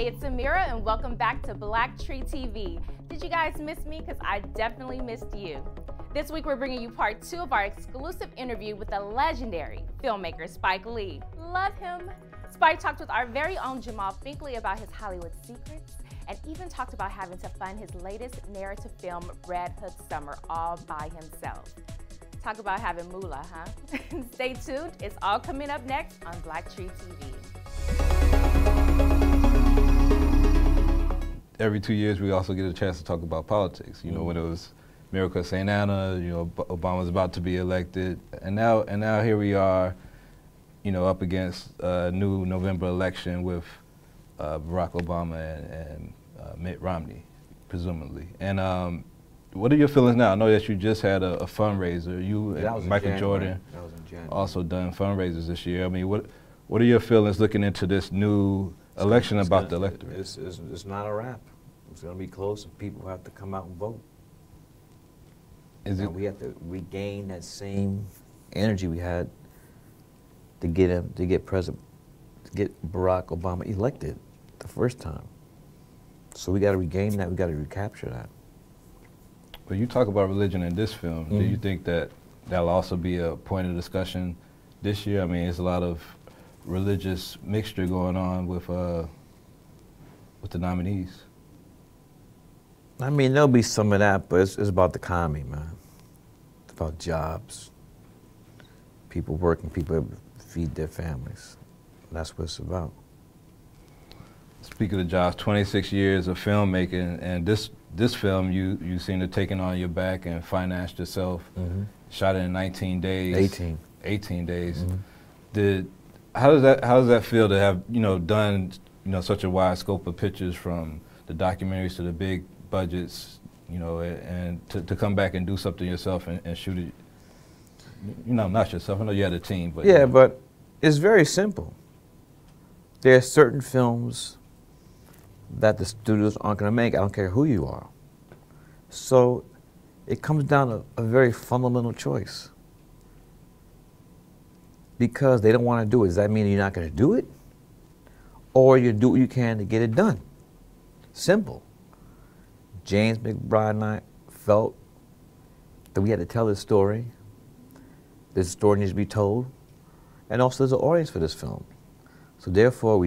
Hey, it's Amira, and welcome back to BlackTree TV. Did you guys miss me? Because I definitely missed you. This week, we're bringing you part 2 of our exclusive interview with the legendary filmmaker Spike Lee. Love him. Spike talked with our very own Jamal Finkley about his Hollywood secrets, and even talked about having to fund his latest narrative film, Red Hood Summer, all by himself. Talk about having moolah, huh? Stay tuned. It's all coming up next on BlackTree TV. Every 2 years, we also get a chance to talk about politics. You know, when it was Miracle at St. Anna, you know, Obama's about to be elected, and now here we are, you know, up against a new November election with Barack Obama and Mitt Romney, presumably. And what are your feelings now? I know that you just had a fundraiser. You and Michael Jordan also done fundraisers this year. I mean, what are your feelings looking into this new election about the electorate? It's not a wrap. It's going to be close, and people have to come out and vote. We have to regain that same energy we had to get Barack Obama elected the first time. So we got to regain that. We got to recapture that. When you talk about religion in this film, do you think that that'll also be a point of discussion this year? I mean, there's a lot of religious mixture going on with the nominees. I mean, there'll be some of that, but it's about the economy, man. It's about jobs, people working, people feed their families. That's what it's about. Speaking of jobs, 26 years of filmmaking, and this film you seem to have taken on your back and financed yourself. Shot it in 19 days. 18 days. How does that feel to have, you know, done, you know, such a wide scope of pictures, from the documentaries to the big budgets, you know, and to come back and do something yourself and shoot it, you know, not yourself, I know you had a team, but... Yeah, but it's very simple. There are certain films that the studios aren't going to make. I don't care who you are. So it comes down to a very fundamental choice. Because they don't want to do it. Does that mean you're not going to do it? Or you do what you can to get it done? Simple. James McBride and I felt that we had to tell this story. This story needs to be told. And also there's an audience for this film. So therefore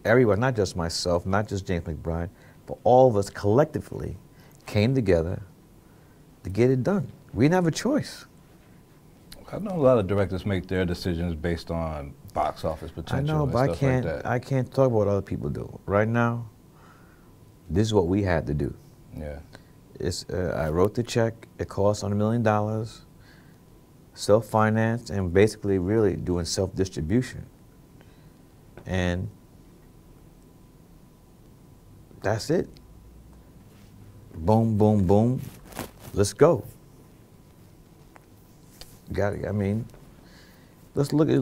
everyone, not just myself, not just James McBride, but all of us collectively came together to get it done. We didn't have a choice. I know a lot of directors make their decisions based on box office potential. I know, but I can't talk about what other people do. Right now, this is what we had to do. Yeah. I wrote the check. It cost $100 million, self-financed, and basically really doing self-distribution. And that's it. Boom, boom, boom. Let's go. I mean, let's look at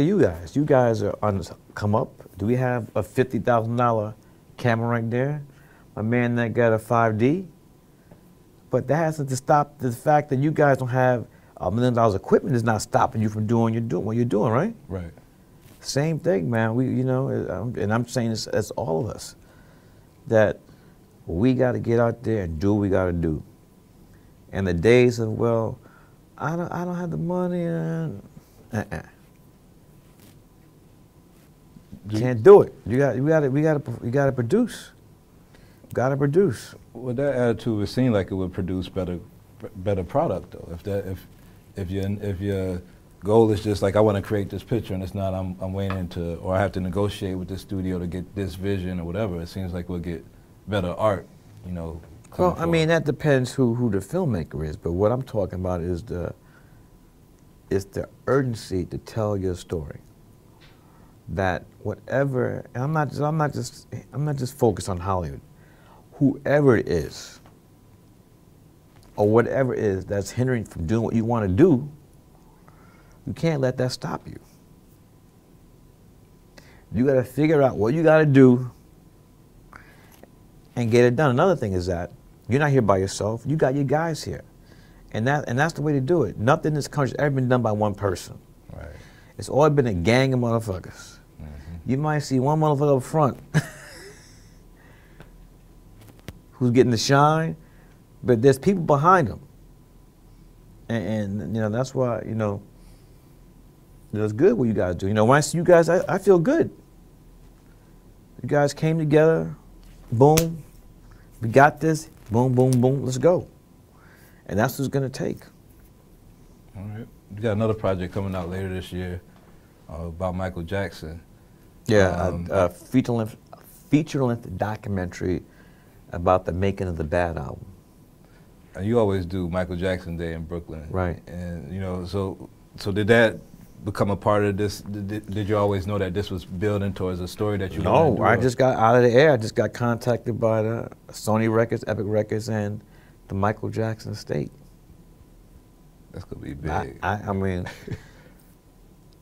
you guys. You guys are on this come up. Do we have a $50,000 camera right there? A man that got a 5D? But that hasn't to stop the fact that you guys don't have $1 million equipment is not stopping you from doing what you're doing, right? Right. Same thing, man. You know, and I'm saying this as all of us, that we got to get out there and do what we got to do. And the days of, well, I don't have the money. Can't do it. We got to produce. Got to produce. With that attitude, it seemed like it would produce better product, though. If your goal is just like, I want to create this picture, and it's not I'm waiting to, or I have to negotiate with the studio to get this vision or whatever. It seems like we'll get better art, you know. Well, I mean, that depends who the filmmaker is, but what I'm talking about is the urgency to tell your story. That whatever, and I'm not just focused on Hollywood. Whoever it is, or whatever it is that's hindering from doing what you want to do, you can't let that stop you. You got to figure out what you got to do and get it done. Another thing is that you're not here by yourself. You got your guys here. And that's the way to do it. Nothing in this country has ever been done by one person. Right. It's always been a gang of motherfuckers. You might see one motherfucker up front who's getting the shine, but there's people behind him. And you know, that's why, you know, it's good what you guys do. You know, when I see you guys, I feel good. You guys came together, boom, we got this, boom, boom, boom, let's go. And that's what it's gonna take. All right. You got another project coming out later this year about Michael Jackson. Yeah, a feature-length documentary about the making of the Bad album. And you always do Michael Jackson Day in Brooklyn. Right. And, you know, so did that become a part of this? Did you always know that this was building towards a story that you wanted to do? No, I just got out of the air. I just got contacted by the Sony Records, Epic Records, and the Michael Jackson estate. That's going to be big. I mean,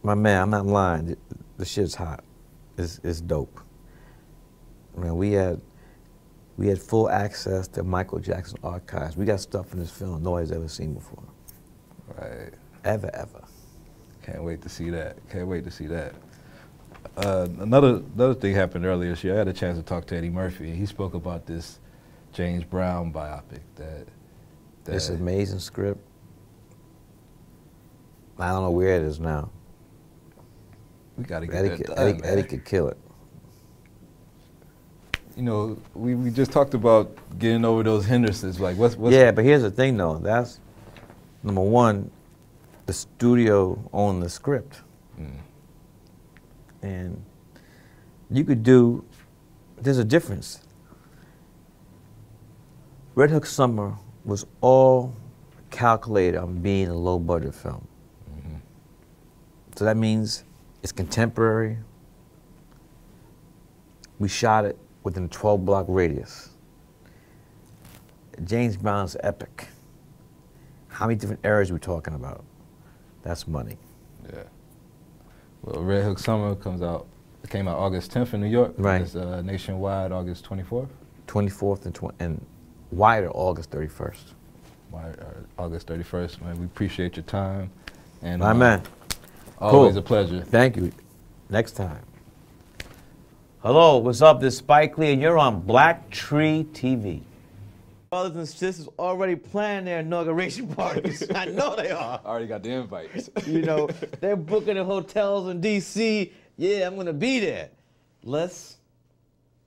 my man, I'm not lying. The shit's hot. It's dope. I mean, we had full access to Michael Jackson archives. We got stuff in this film nobody's ever seen before. Right. Ever. Can't wait to see that. Can't wait to see that. Another thing happened earlier this year. I had a chance to talk to Eddie Murphy, and he spoke about this James Brown biopic that It's an amazing script. I don't know where it is now. we got to get that done, Eddie could kill it. You know, we just talked about getting over those hindrances. Like, what's Yeah, but here's the thing, though. That's number one. The studio owned the script, and you could do. There's a difference. Red Hook Summer was all calculated on being a low-budget film. So that means it's contemporary. We shot it within a 12-block radius. James Brown's epic. How many different eras are we talking about? That's money. Yeah. Well, Red Hook Summer came out August 10th in New York. Right. It's nationwide August 24th. 24th and wider August 31st. August 31st, man. We appreciate your time. And My man. Always Cool. a pleasure. Thank you. Next time. Hello, what's up? This is Spike Lee, and you're on BlackTree TV. Brothers and sisters already planning their inauguration parties. I know they are. I already got the invites. You know, they're booking the hotels in D.C. Yeah, I'm going to be there. Let's